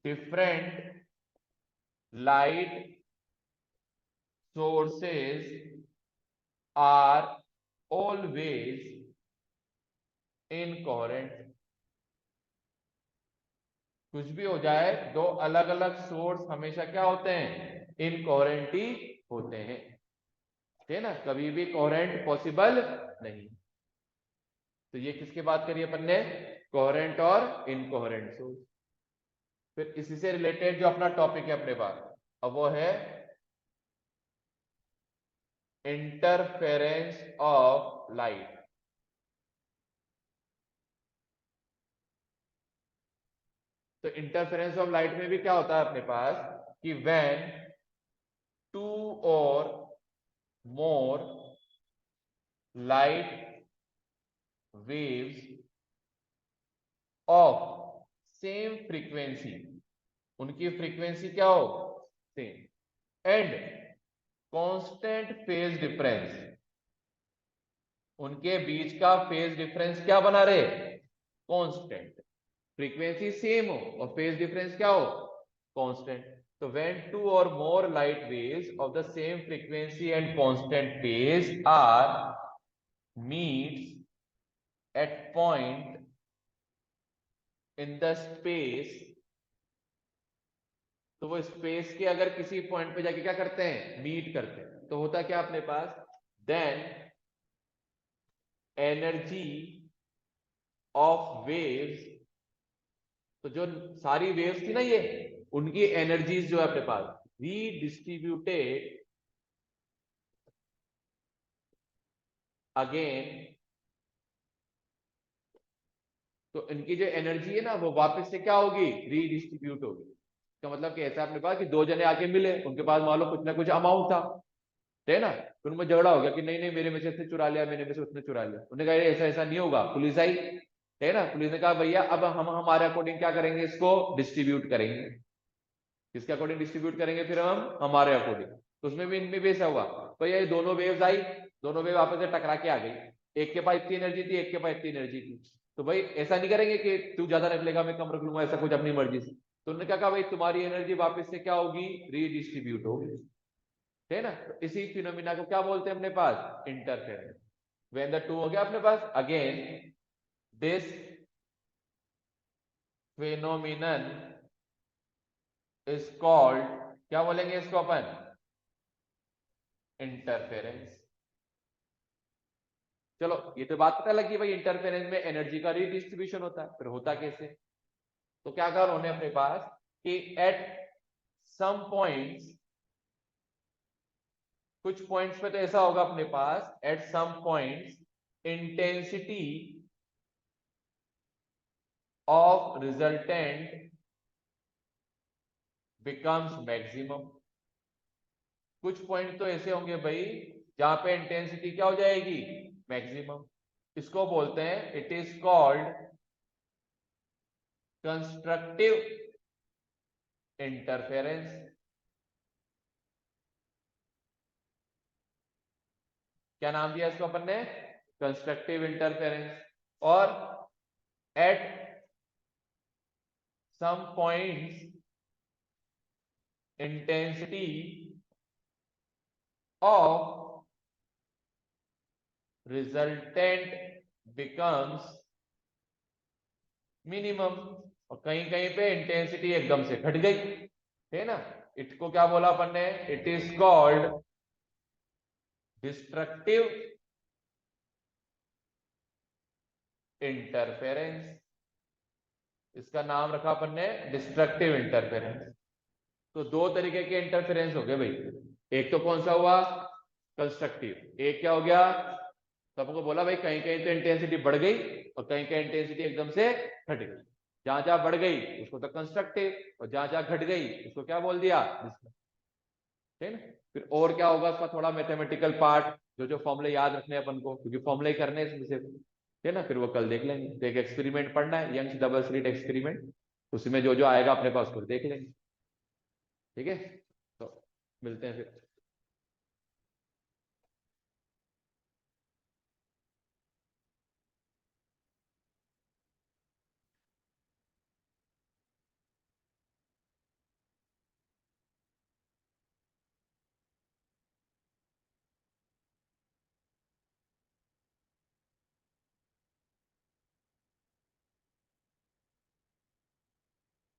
different light sources are always incoherent. कुछ भी हो जाए दो अलग अलग सोर्स हमेशा क्या होते हैं, इनकोहेरेंट ही होते हैं, है ना, कभी भी कोहेरेंट पॉसिबल नहीं. तो ये किसकी बात करी अपन ने, कोहेरेंट और इनकोहेरेंट सोर्स. फिर इसी से रिलेटेड जो अपना टॉपिक है अपने पास, अब वो है इंटरफेरेंस ऑफ लाइट। तो इंटरफेरेंस ऑफ लाइट में भी क्या होता है अपने पास कि व्हेन टू और मोर light waves of same frequency, उनकी फ्रीक्वेंसी क्या हो, same, and constant phase difference, उनके बीच का फेज डिफरेंस क्या बना रहे, कांस्टेंट, फ्रीक्वेंसी सेम हो और फेज डिफरेंस क्या हो, कांस्टेंट। तो when two or more light waves of the same frequency and constant phase are meets at point in the space, तो वो स्पेस के अगर किसी पॉइंट पे जाके क्या करते हैं, मीट करते हैं, तो होता क्या अपने पास, देन एनर्जी ऑफ वेव्स, तो जो सारी वेव्स थी ना ये, उनकी एनर्जीज जो है अपने पास रीडिस्ट्रीब्यूटेड अगेन, तो इनकी जो एनर्जी है ना वो वापस से क्या होगी, रीडिस्ट्रीब्यूट होगी। इसका मतलब कि ऐसा आपने कहा कि दो जने आके मिले, उनके पास मान लो कुछ ना कुछ अमाउंट था, है ना, तो उनमें झगड़ा हो गया कि नहीं नहीं मेरे में से इसने चुरा लिया, मेरे में से उसने चुरा लिया। उन्होंने कहा ऐसा ऐसा नहीं होगा, पुलिस आई, है ना, पुलिस ने कहा भैया अब हम हमारे अकॉर्डिंग क्या करेंगे, इसको डिस्ट्रीब्यूट करेंगे। किसके अकॉर्डिंग डिस्ट्रीब्यूट करेंगे, फिर हम हमारे अकॉर्डिंग। तो उसमें भी इनमें भी ऐसा हुआ, भैया ये दोनों वेव्स आई, दोनों वेव आपस में टकरा के आ गई, एक के पास इतनी एनर्जी थी, एक के पास इतनी एनर्जी थी, तो भाई ऐसा नहीं करेंगे कि तू ज्यादा रख लेगा मैं कम रख लूंगा, ऐसा कुछ अपनी मर्जी से। तो उन्होंने क्या कहा, भाई तुम्हारी एनर्जी वापस से क्या होगी, रीडिस्ट्रीब्यूट होगी, है ना। तो इसी फिनोमिना को क्या बोलते हैं अपने पास, इंटरफेरेंस। व्हेन द टू हो गया अपने पास, again this phenomenon is called, क्या बोलेंगे इसको अपन, इंटरफेरेंस। चलो ये तो बात पता लगी भाई, इंटरफेरेंस में एनर्जी का रीडिस्ट्रीब्यूशन होता है, फिर होता कैसे। तो क्या कहा उन्होंने अपने पास कि एट सम पॉइंट्स, कुछ पॉइंट्स पे तो ऐसा होगा अपने पास, at some points intensity of resultant becomes maximum. कुछ पॉइंट तो ऐसे होंगे भाई जहां पे इंटेंसिटी क्या हो जाएगी, मैक्सिमम। इसको बोलते हैं, it is called constructive interference. क्या नाम दिया इसको अपन ने, कंस्ट्रक्टिव इंटरफेरेंस। और at some points intensity of resultant becomes minimum. और कहीं कहीं पे इंटेंसिटी एकदम से घट गई, है ना। इसको क्या बोला अपन ने, it is called destructive interference. इसका नाम रखा अपन ने डिस्ट्रक्टिव इंटरफेरेंस। तो दो तरीके के इंटरफेरेंस हो गए भाई, एक तो कौन सा हुआ, कंस्ट्रक्टिव, एक क्या हो गया, तो आपको बोला भाई कहीं कहीं तो इंटेंसिटी बढ़ गई और कहीं कहीं इंटेंसिटी एकदम से घट गई। जहां जहां बढ़ गई उसको तो कंस्ट्रक्टिव, और जहां जहां घट गई उसको क्या बोल दिया, ठीक है ना। फिर और क्या होगा उसका थोड़ा मैथमेटिकल पार्ट, जो जो फॉर्मूले याद रखने अपन को, क्योंकि फॉर्मूले ही करने इसमें से, है ना, फिर वो कल देख लेंगे। तो एक एक्सपेरिमेंट पढ़ना है, यंग्स डबल स्लिट एक्सपेरिमेंट, उसमें जो जो आएगा अपने पास उसको देख लेंगे, ठीक है। तो मिलते हैं फिर।